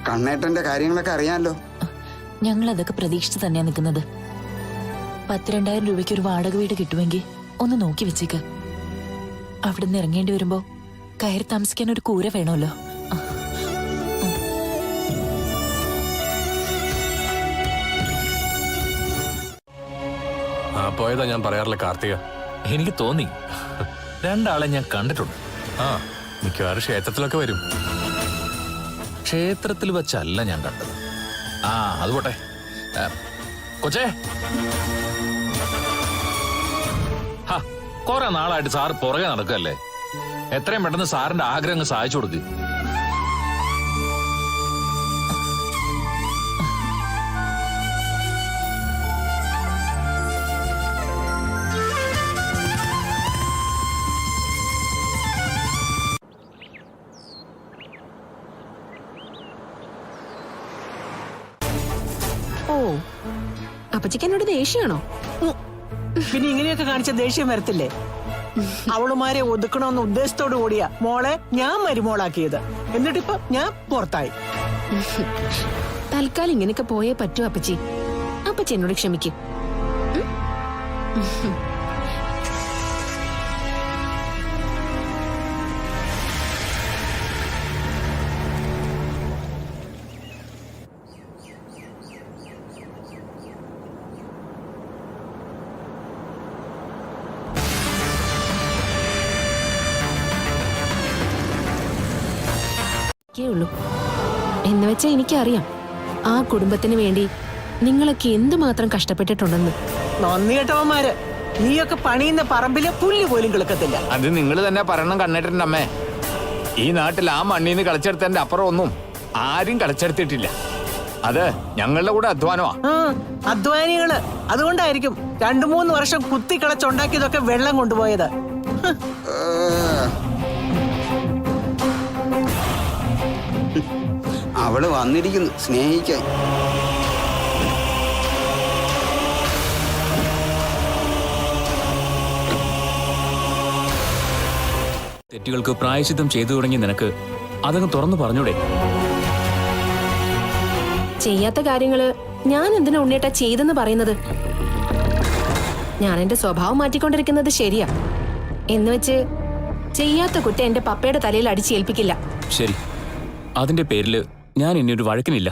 കണ്ണേട്ടന്റെ കാര്യങ്ങളൊക്കെ അറിയാമല്ലോ. ഞങ്ങൾ അതൊക്കെ പ്രതീക്ഷിച്ച് തന്നെയാ നിൽക്കുന്നത്. 10,000-2000 രൂപയ്ക്ക് ഒരു വാടക വീട് കിട്ടുമെങ്കിൽ ഒന്ന് നോക്കി വെച്ചേക്ക്. അവിടുന്ന് ഇറങ്ങേണ്ടി വരുമ്പോ കയറി താമസിക്കാൻ ഒരു കൂര വേണമല്ലോ. പോയതാ ഞാൻ പറയാറില്ല കാർത്തിക. എനിക്ക് തോന്നി രണ്ടാളെ ഞാൻ കണ്ടിട്ടുണ്ട്. ആ മിക്കവാറും ക്ഷേത്രത്തിലൊക്കെ വരും. ക്ഷേത്രത്തിൽ വെച്ചല്ല ഞാൻ കണ്ടത്. ആ അത് പോട്ടെ. കൊച്ചേ, കുറെ നാളായിട്ട് സാറ് പുറകെ നടക്കല്ലേ. എത്രയും പെട്ടെന്ന് സാറിന്റെ ആഗ്രഹങ്ങൾ സഹായിച്ചു കൊടുക്ക്. ഓ, അപ്പച്ചിക്ക് എന്നോട് ദേഷ്യമാണോ? പിന്നെ ഇങ്ങനെയൊക്കെ കാണിച്ച ദേഷ്യം വരത്തില്ലേ? അവളുമാരെ ഒതുക്കണമെന്ന ഉദ്ദേശത്തോടു കൂടിയാ മോളെ ഞാൻ മരുമോളാക്കിയത്. എന്നിട്ടിപ്പോ ഞാൻ പുറത്തായി. തൽക്കാലം ഇങ്ങനെയൊക്കെ പോയേ പറ്റൂ അപ്പച്ചി. അപ്പച്ചി എന്നോട് ക്ഷമിക്കും. ഉള്ളൂ എന്ന് വെച്ചാ എനിക്കറിയാം ആ കുടുംബത്തിന് വേണ്ടി നിങ്ങളൊക്കെ എന്തുമാത്രം കഷ്ടപ്പെട്ടിട്ടുണ്ടെന്ന്. നന്ദി കേട്ടവന്മാര്. നീയൊക്കെ പണിയുന്ന പറമ്പിലെ പുല്ല് പോലും കിളക്കത്തില്ല. അത് നിങ്ങൾ തന്നെ പറയണം കണ്ണേട്ടൻ്റെ അമ്മേ. ഈ നാട്ടിൽ ആ മണ്ണീന്ന് കളിച്ചെടുത്തതിന്റെ അപ്പുറം ഒന്നും ആരും കളിച്ചെടുത്തിട്ടില്ല. അത് ഞങ്ങളുടെ കൂടെ അധ്വാനമാ. അധ്വാനികള്. അതുകൊണ്ടായിരിക്കും 2-3 വർഷം കുത്തി കളച്ചുണ്ടാക്കിയതൊക്കെ വെള്ളം കൊണ്ടുപോയത്. അവള് വന്നിരിക്കുന്നു സ്നേഹിക്കാൻ. തെറ്റുകൾക്ക് പ്രായശ്ചിത്തം ചെയ്തു തുടങ്ങി നിനക്ക് അതങ്ങ് തുറന്നു പറഞ്ഞൂടെ? ചെയ്യാത്ത കാര്യങ്ങള് ഞാൻ എന്തിനാ ഉണ്ണിയേട്ടാ ചെയ്തെന്ന് പറയുന്നത്? ഞാൻ എന്റെ സ്വഭാവം മാറ്റിക്കൊണ്ടിരിക്കുന്നത് ശരിയാ. എന്ന് വെച്ച് ചെയ്യാത്ത കുറ്റം എന്റെ പപ്പയുടെ തലയിൽ അടിച്ചേൽപ്പിക്കില്ല. ശരി, അതിന്റെ പേരില് ഞാൻ ഇനി ഒരു വഴക്കിനില്ല.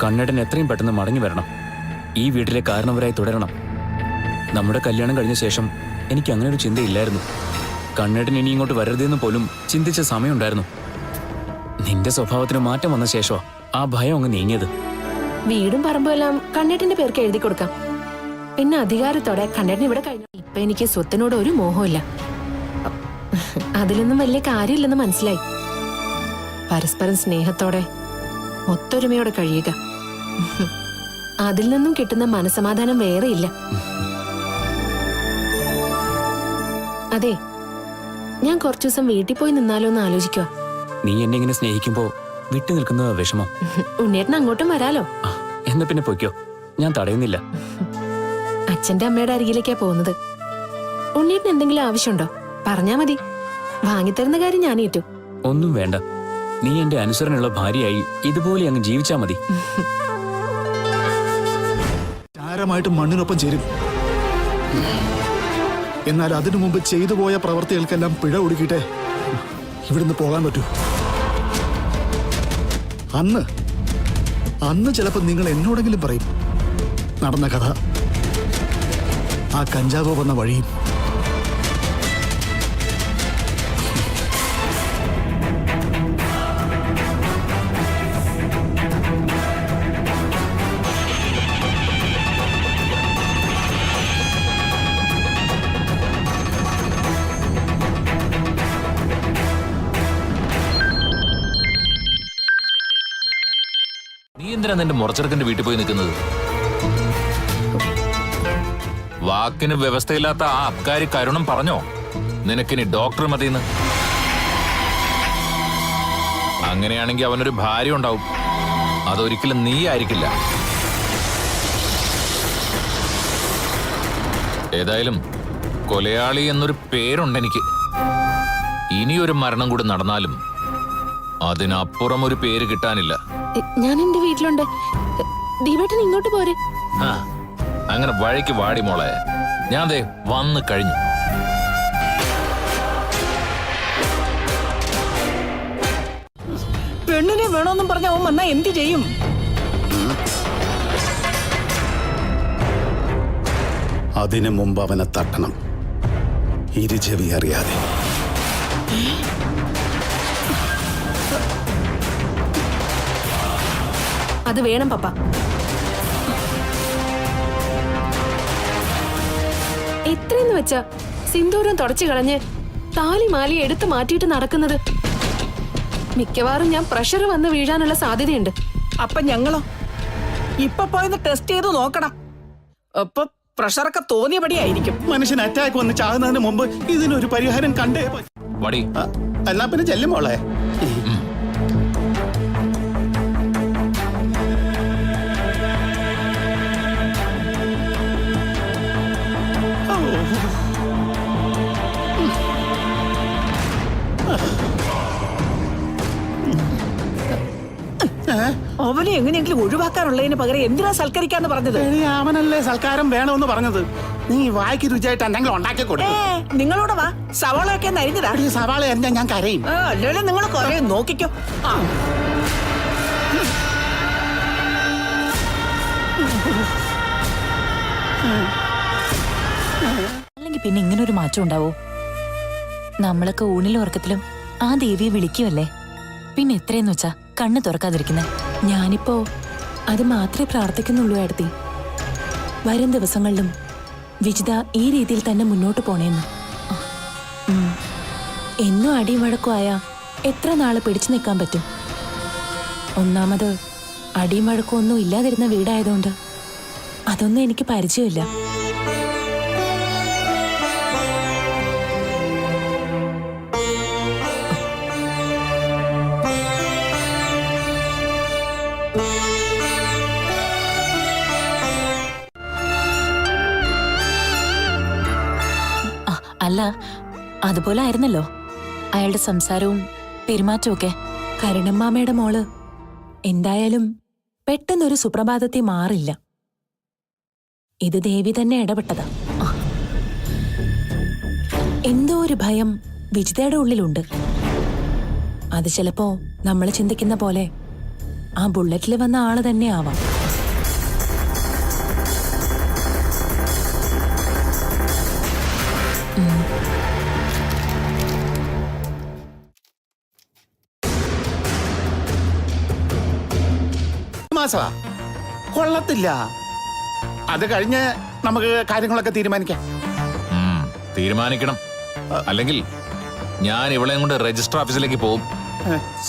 കണ്ണേട്ടൻ എത്രയും പെട്ടെന്ന് മടങ്ങി വരണം. ഈ വീട്ടിലെ കാരണവരായി തുടരണം. നമ്മുടെ കല്യാണം കഴിഞ്ഞ ശേഷം എനിക്ക് അങ്ങനെ ഒരു ചിന്തയില്ലായിരുന്നു. കണ്ണേട്ടൻ ഇനി ഇങ്ങോട്ട് വരരുതെന്ന് പോലും ചിന്തിച്ച സമയമുണ്ടായിരുന്നു. നിന്റെ സ്വഭാവത്തിന് മാറ്റം വന്ന ശേഷമാ ആ ഭയം അങ്ങ് നീങ്ങിയത്. വീടും പറമ്പും എല്ലാം കണ്ണേട്ടന്റെ പേർക്ക് എഴുതി കൊടുക്കാം. പിന്നെ അധികാരത്തോടെ കണ്ണേട്ടൻ ഇവിടെ കഴിഞ്ഞു. ഇപ്പൊ എനിക്ക് സ്വത്തിനോട് ഒരു മോഹമില്ല. അതിലൊന്നും വലിയ കാര്യമില്ലെന്ന് മനസ്സിലായി. പരസ്പരം സ്നേഹത്തോടെ ഒത്തൊരുമയോടെ കഴിയുക, അതിൽ നിന്നും കിട്ടുന്ന മനസമാധാനം വേറെയില്ല. അതെ, ഞാൻ കുറച്ചു ദിവസം വീട്ടിൽ പോയി നിന്നാലോ എന്ന് ആലോചിക്കുക. നീ എന്നെ ഇങ്ങനെ സ്നേഹിക്കുമ്പോ വിട്ടു നിൽക്കുന്ന വിഷമം. ഉണ്ണിയേട്ടൻ അങ്ങോട്ടും വരാലോ. എന്നാ പിന്നെ പൊയ്ക്കോ, ഞാൻ തടയുന്നില്ല. അച്ഛന്റെ അമ്മയുടെ അരികിലേക്കാ പോകുന്നത്. ഉണ്ണിയേട്ടൻ എന്തെങ്കിലും ആവശ്യമുണ്ടോ? പറഞ്ഞാ മതി, വാങ്ങിത്തരുന്ന കാര്യം ഞാൻ ഏറ്റു. ഒന്നും വേണ്ട, നീ എന്റെ അനുസരണയുള്ള ഭാര്യയായി ഇതുപോലെ അങ്ങ് ജീവിച്ചാ മതി. ചാരമായിട്ട് മണ്ണിനൊപ്പം ചേരും. എന്നാൽ അതിനു മുമ്പ് ചെയ്തു പോയ പ്രവർത്തികൾക്കെല്ലാം പിഴ ഒടുക്കിയിട്ടേ ഇവിടുന്ന് പോകാൻ പറ്റൂ. അന്ന് ചിലപ്പോൾ നിങ്ങൾ എന്നോടെങ്കിലും പറയും നടന്ന കഥ, ആ കഞ്ചാവ് വന്ന വഴിയും. നീ എന്തിനാ നിന്റെ മുറച്ചെറുക്കന്റെ വീട്ടിൽ പോയി നിൽക്കുന്നത്? വാക്കിന് വ്യവസ്ഥയില്ലാത്ത ആ അബ്കാരി കരുണം പറഞ്ഞോ നിനക്കിനി ഡോക്ടർ മതിയെന്ന്? അങ്ങനെയാണെങ്കിൽ അവനൊരു ഭാര്യ ഉണ്ടാവും, അതൊരിക്കലും നീ ആയിരിക്കില്ല. ഏതായാലും കൊലയാളി എന്നൊരു പേരുണ്ടെനിക്ക്. ഇനിയൊരു മരണം കൂടി നടന്നാലും അതിനപ്പുറം ഒരു പേര് കിട്ടാനില്ല. ഞാൻ എന്റെ വീട്ടിലുണ്ട്. ദീപേട്ടൻ ഇങ്ങോട്ട് പോരെ. ആ, അങ്ങനെ വഴിക്ക് വാടി മോളെ. ഞാൻ ദേ വന്ന് കഴിഞ്ഞു. പെണ്ണിനെ വേണമെന്നും പറഞ്ഞ അവൻ വന്നാ എന്ത് ചെയ്യും? അതിനു മുമ്പ് അവനെ തട്ടണം, ഇരുചെവി അറിയാതെ. അത് വേണം പപ്പ. എത്രയെന്ന് വെച്ചാ സിന്ദൂരം തുടച്ചു കളഞ്ഞ് താലി മാലി എടുത്തു മാറ്റിയിട്ട് നടക്കുന്നത്? മിക്കവാറും ഞാൻ പ്രഷർ വന്ന് വീഴാനുള്ള സാധ്യതയുണ്ട്. അപ്പൊ ഞങ്ങളോ? ഇപ്പൊ പോയത് ടെസ്റ്റ് ചെയ്ത് നോക്കണം. അപ്പൊ പ്രഷറൊക്കെ തോന്നിയപടിയായിരിക്കും. മനുഷ്യൻ അറ്റാക്ക് വന്ന് ചാകുന്നതിന് മുമ്പ് ഇതിനൊരു പരിഹാരം കണ്ടേ വടി. എന്നാ പിന്നെ ചെല്ലും മോളെ. അവനെ എങ്ങനെയെങ്കിലും ഒഴിവാക്കാനുള്ളതിന് പകരം എന്തിനാ സൽക്കരിക്കാന്ന് പറഞ്ഞത്? അവനല്ലേ സൽക്കാരം വേണമെന്ന് പറഞ്ഞത്. നീ വായിക്ക് രുചിയായിട്ട് എന്തെങ്കിലും ഉണ്ടാക്കി കൊടുക്കും. നിങ്ങളോട് വാ, സവാളയൊക്കെ നരിഞ്ഞതാ. സവാള എറിഞ്ഞാൽ ഞാൻ കരയും. അല്ലല്ലോ, നിങ്ങൾ കൊറേ നോക്കിക്കോ. അല്ലെങ്കിൽ പിന്നെ ഇങ്ങനെ ഒരു മാറ്റം ഉണ്ടാവോ? നമ്മളൊക്കെ ഊണിലും ഉറക്കത്തിലും ആ ദേവിയെ വിളിക്കുമല്ലേ, പിന്നെ എത്രയെന്ന് വെച്ചാ കണ്ണ് തുറക്കാതിരിക്കുന്നെ? ഞാനിപ്പോ അത് മാത്രമേ പ്രാർത്ഥിക്കുന്നുള്ളൂ ഏടത്തി. വരും ദിവസങ്ങളിലും വിജിത ഈ രീതിയിൽ തന്നെ മുന്നോട്ട് പോണേന്ന്. എന്നും അടിയും വഴക്കും ആയാ എത്ര നാള് പിടിച്ചു നിൽക്കാൻ പറ്റും? ഒന്നാമത് അടിയും വഴക്കും ഒന്നും ഇല്ലാതിരുന്ന വീടായതുകൊണ്ട് അതൊന്നും എനിക്ക് പരിചയമില്ല. അല്ല, അതുപോലെ ആയിരുന്നല്ലോ അയാളുടെ സംസാരവും പെരുമാറ്റവും ഒക്കെ. കരുണമ്മാമയുടെ മോള് എന്തായാലും പെട്ടെന്നൊരു സുപ്രഭാതത്തിൽ മാറില്ല. ഇത് ദേവി തന്നെ ഇടപെട്ടതാ. എന്തോ ഒരു ഭയം വിജിതയുടെ ഉള്ളിലുണ്ട്. അത് ചിലപ്പോ നമ്മൾ ചിന്തിക്കുന്ന പോലെ ആ ബുള്ളറ്റിൽ വന്ന ആള് തന്നെ ആവാം. മാസമാ കൊള്ളത്തില്ല. അത് കഴിഞ്ഞ് നമുക്ക് കാര്യങ്ങളൊക്കെ തീരുമാനിക്കാം. തീരുമാനിക്കണം. അല്ലെങ്കിൽ ഞാൻ ഇവളെയും കൊണ്ട് രജിസ്റ്റർ ഓഫീസിലേക്ക് പോവും.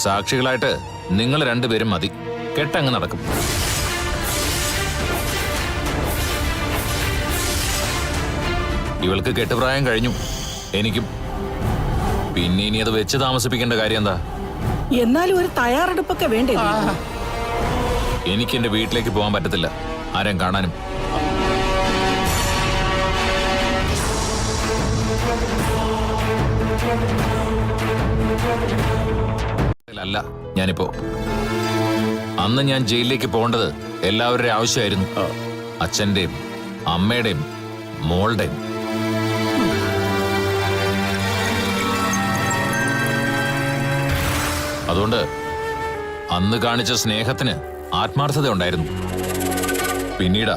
സാക്ഷികളായിട്ട് നിങ്ങൾ രണ്ടുപേരും മതി. കെട്ടങ്ങ് നടക്കും. ഇവൾക്ക് കെട്ടുപ്രായം കഴിഞ്ഞു, എനിക്കും. പിന്നെ ഇനി അത് വെച്ച് താമസിപ്പിക്കേണ്ട കാര്യം എന്താ? എന്നാലും ഒരു തയ്യാറെടുപ്പൊക്കെ വേണ്ടേ? എനിക്ക് എന്റെ വീട്ടിലേക്ക് പോകാൻ പറ്റത്തില്ല, ആരെയും കാണാനും. അല്ല ഞാനിപ്പോ. അന്ന് ഞാൻ ജയിലിലേക്ക് പോകേണ്ടത് എല്ലാവരുടെയും ആവശ്യമായിരുന്നു. അച്ഛന്റെയും അമ്മയുടെയും മോളുടെയും. അതുകൊണ്ട് അന്ന് കാണിച്ച സ്നേഹത്തിന് ആത്മാർത്ഥത ഉണ്ടായിരുന്നു. പിന്നീടാ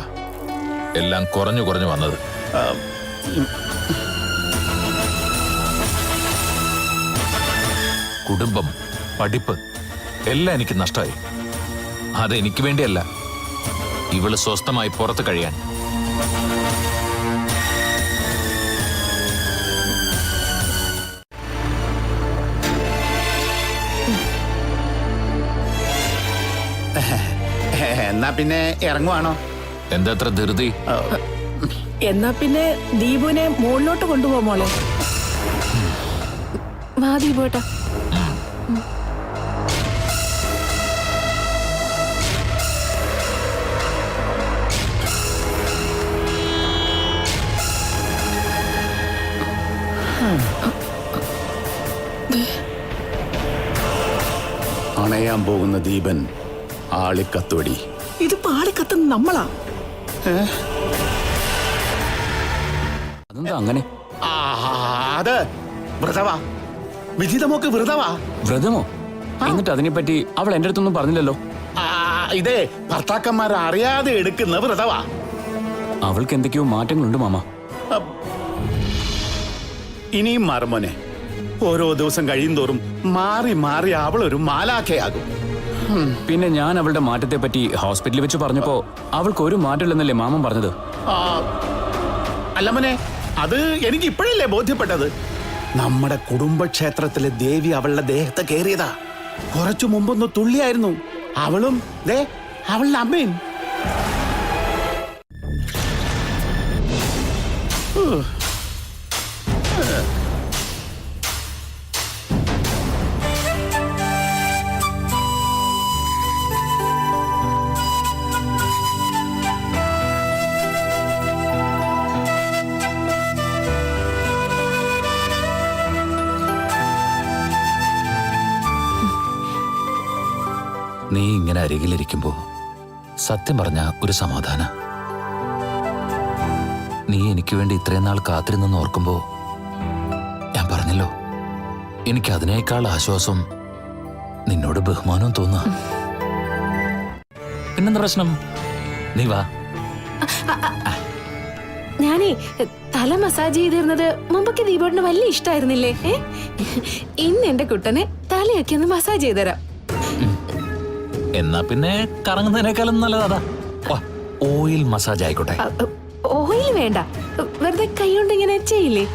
എല്ലാം കുറഞ്ഞു കുറഞ്ഞു വന്നത്. കുടുംബം, പഠിപ്പ് എല്ലാം എനിക്ക് നഷ്ടമായി. അതെനിക്ക് വേണ്ടിയല്ല, ഇവള് സ്വസ്ഥമായി പുറത്ത് കഴിയാൻ. എന്നാ പിന്നെ ഇറങ്ങുവാണോ? എന്താ അത്ര ധൃതി? എന്നാ പിന്നെ ദീപുവിനെ മുകളിലോട്ട് കൊണ്ടുപോ മോളെ. വാ ദീപോട്ടാ. അണയാൻ പോകുന്ന ദീപൻ ആളിക്കത്തോടി. ഇത് പാടിക്കത്തുന്ന നമ്മളാ. അതെന്താ അങ്ങനെ? അത് വ്രതവാ, വിജിതമോക്ക് വ്രതവാ. വ്രതമോ? എന്നിട്ട് അതിനെപ്പറ്റി അവൾ എന്റെ അടുത്തൊന്നും പറഞ്ഞില്ലല്ലോ. ഇതേ ഭർത്താക്കന്മാർ അറിയാതെ എടുക്കുന്ന വ്രതവാ. അവൾക്ക് എന്തൊക്കെയോ മാറ്റങ്ങളുണ്ട് മാമ. ഇനിയും മാറും മോനെ. ഓരോ ദിവസം കഴിയുന്തോറും മാറി മാറി അവൾ ഒരു മാലാഖയാകും. പിന്നെ ഞാൻ അവളുടെ മാറ്റത്തെ പറ്റി ഹോസ്പിറ്റലിൽ വെച്ച് പറഞ്ഞപ്പോ അവൾക്ക് ഒരു മാറ്റമില്ലെന്നല്ലേ മാമൻ പറഞ്ഞത്? അല്ല മോനെ, അത് എനിക്ക് ഇപ്പോഴല്ലേ ബോധ്യപ്പെട്ടത്. നമ്മുടെ കുടുംബക്ഷേത്രത്തിലെ ദേവി അവളുടെ ദേഹത്ത് കയറിയതാ. കുറച്ചു മുമ്പൊന്ന് തുള്ളിയായിരുന്നു. അവളും ദേ അവളുടെ അമ്മയും. നീ ഇങ്ങനെ അരികിലിരിക്കുമ്പോ സത്യം പറഞ്ഞ ഒരു സമാധാന. നീ എനിക്ക് വേണ്ടി ഇത്രയും നാൾ കാത്തിരുന്നെന്ന് ഓർക്കുമ്പോ ഞാൻ പറഞ്ഞല്ലോ, എനിക്ക് അതിനേക്കാൾ ആശ്വാസം നിന്നോട് ബഹുമാനവും തോന്നുക. പിന്നെന്താ പ്രശ്നം? നീ വാ. ഞാനേ തല മസാജ് ചെയ്തിരുന്നത് മുമ്പൊക്കെ ദീപോട്ടിന് വലിയ ഇഷ്ടായിരുന്നില്ലേ? ഇന്ന് എന്റെ കുട്ടനെ തലയൊക്കെ ഒന്ന് മസാജ് ചെയ്തുതരാം. എന്നാ പിന്നെ കറങ്ങുന്നതിനേക്കാളും നല്ലതാ ഓയിൽ മസാജ് ആയിക്കോട്ടെ. ഓയിൽ വേണ്ട, വെറുതെ കൈ കൊണ്ട് ഇങ്ങനെ ചെയ്യില്ലേ?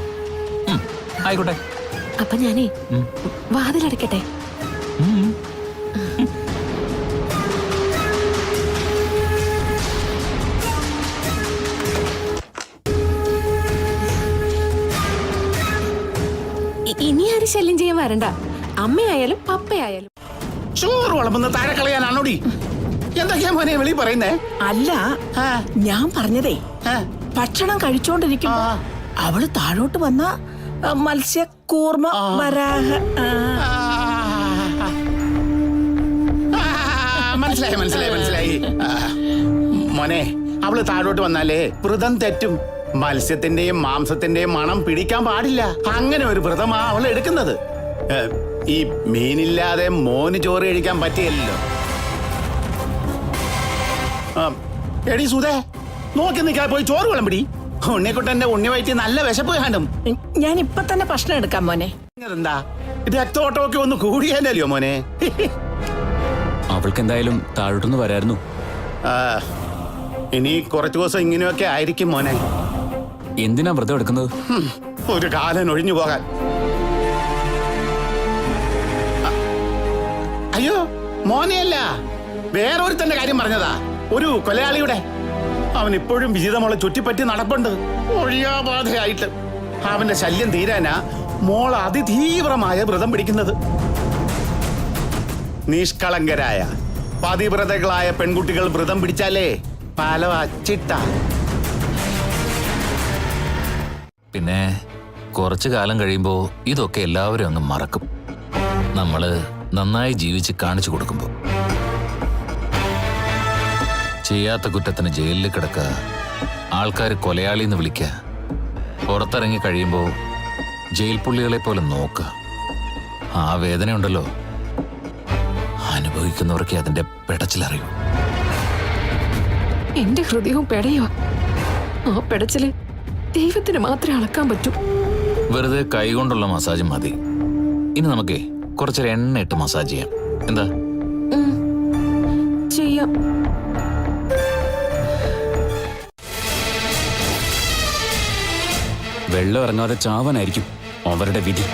ആയിക്കോട്ടെ. അപ്പൊ ഞാനേ വാതിലടക്കട്ടെ. ഇനി ആരും ശല്യം ചെയ്യാൻ വരണ്ട. അമ്മയായാലും പപ്പയായാലും. ചോറ് വിളമ്പുന്ന താഴെ കളയാനാണോടി? എന്തൊക്കെയാ മോനെ വെളി പറയുന്നേ? അല്ല, ഞാൻ പറഞ്ഞതേ, ഭക്ഷണം കഴിച്ചോണ്ടിരിക്കുമ്പോ അവള് താഴോട്ട് വന്ന മത്സ്യ കൂർമ്മ വരാഹ. മനസ്സിലായി മനസ്സിലായി മനസ്സിലായി. മോനെ, അവള് താഴോട്ട് വന്നാലേ വ്രതം തെറ്റും. മത്സ്യത്തിന്റെയും മാംസത്തിന്റെയും മണം പിടിക്കാൻ പാടില്ല. അങ്ങനെ ഒരു വ്രതമാ അവൾ എടുക്കുന്നത്. ഈ മീനില്ലാതെ മോന് ചോറ് കഴിക്കാൻ പറ്റിയല്ലോ. എടി സുധേ, നോക്കി നിൽക്കാതെ പോയി ചോറ് വിളമ്പിടി. ഉണ്ണിക്കുട്ടന്റെ ഉണ്ണി വയറ്റി നല്ല വിശപ്പ് കാണും. ഞാൻ ഇപ്പൊ തന്നെ ഭക്ഷണം എടുക്കാം മോനെ. എന്താ ഇത്, രക്തോട്ടമൊക്കെ ഒന്ന് കൂടിയല്ലോ മോനെ. അവൾക്ക് എന്തായാലും താഴോട്ടൊന്ന് വരായിരുന്നു. ഇനി കുറച്ചു ദിവസം ഇങ്ങനെയൊക്കെ ആയിരിക്കും മോനെ. എന്തിനാ വ്രതം എടുക്കുന്നത്? ഒരു കാലൻ ഒഴിഞ്ഞു പോകാൻ. അയ്യോ മോനെയല്ല, വേറൊരുത്തന്റെ കാര്യം പറഞ്ഞതാ. ഒരു കൊലയാളിയുടെ. അവൻ ഇപ്പോഴും വിജിതമോളെ ചുറ്റിപ്പറ്റി നടപ്പുണ്ട്, ഒഴിയാബാധയായിട്ട്. അവന്റെ ശല്യം തീരാനാ മോൾ അതിതീവ്രമായ വ്രതം പിടിക്കുന്നത്. നിഷ്കളങ്കരായ പതിവ്രതകളായ പെൺകുട്ടികൾ വ്രതം പിടിച്ചാലേ പല അച്ചിട്ട. പിന്നെ കുറച്ചു കാലം കഴിയുമ്പോ ഇതൊക്കെ എല്ലാവരും അങ്ങ് മറക്കും. നമ്മള് നന്നായി ജീവിച്ച് കാണിച്ചു കൊടുക്കുമ്പോ. ചെയ്യാത്ത കുറ്റത്തിന് ജയിലിൽ കിടക്കുക, ആൾക്കാർ കൊലയാളിന്ന് വിളിക്കുക, പുറത്തിറങ്ങി കഴിയുമ്പോ ജയിൽ പുള്ളികളെ പോലെ നോക്കുക. ആ വേദനയുണ്ടല്ലോ, അനുഭവിക്കുന്നവർക്ക് അതിന്റെ പെടച്ചിലറിയൂ. എന്റെ ഹൃദയവും പെടയുവാ. ആ പെടച്ചില് ദൈവത്തിന് മാത്രമേ അളക്കാൻ പറ്റൂ. വെറുതെ കൈകൊണ്ടുള്ള മസാജ് മതി. ഇനി നമുക്കേ കുറച്ചൊരു എണ്ണ ഇട്ട് മസാജ് ചെയ്യാം. എന്താ? ചെയ്യാം. വെള്ളം ഇറങ്ങാതെ ചാവാനായിരിക്കും അവരുടെ വിധി.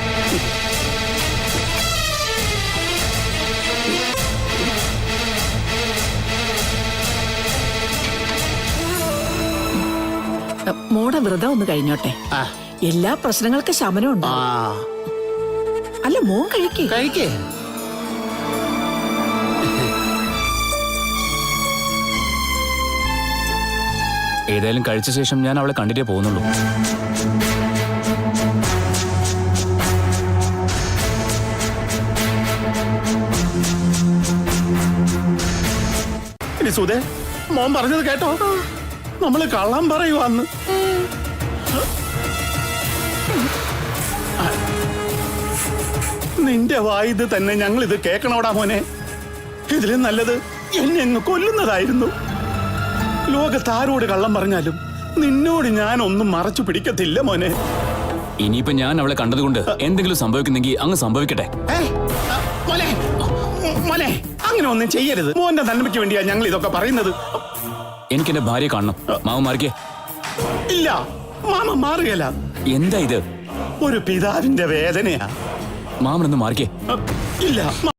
മോടെ വ്രതം ഒന്ന് കഴിഞ്ഞോട്ടെ. എല്ലാ പ്രശ്നങ്ങൾക്കും ശമനം ഉണ്ട്. അല്ല മോൻ കഴിക്കേ. കഴിക്കേ. ഏതായാലും കഴിച്ച ശേഷം ഞാൻ അവളെ കണ്ടിട്ടേ പോകുന്നുള്ളൂ. ഇനി സുധേ, മോൻ പറഞ്ഞത് കേട്ടോ? നമ്മള് കള്ളം പറയുവാന്ന്. നിന്റെ വായത് തന്നെ ഞങ്ങൾ ഇത് കേൾക്കണോടാ മോനെ. ഇതിലും നല്ലത് എന്നെ അങ്ങ് കൊല്ലുന്നതായിരുന്നു. ലോകത്താരോട് കള്ളം പറഞ്ഞാലും നിന്നോട് ഞാൻ ഒന്നും മറച്ചു പിടിക്കത്തില്ല മോനെ. ഇനിയിപ്പോ ഞാൻ അവളെ കണ്ടതുകൊണ്ട് എന്തെങ്കിലും സംഭവിക്കുന്നെങ്കിൽ അങ്ങ് സംഭവിക്കട്ടെ. മോനെ, മോനെ, അങ്ങനെ ഒന്നും ചെയ്യരുത്. മോന്റെ നന്മയ്ക്ക് വേണ്ടിയാ ഞങ്ങൾ ഇതൊക്കെ പറയുന്നത്. എനിക്ക് എന്റെ ഭാര്യയെ കാണണം. മാമ മാറിക്കേ. ഇല്ല, മാമ മാറുകയല്ല. എന്താ ഇത്? ഒരു പിതാവിന്റെ വേദനയാ. മാമനൊന്ന് മാറിക്കേ. ഇല്ല.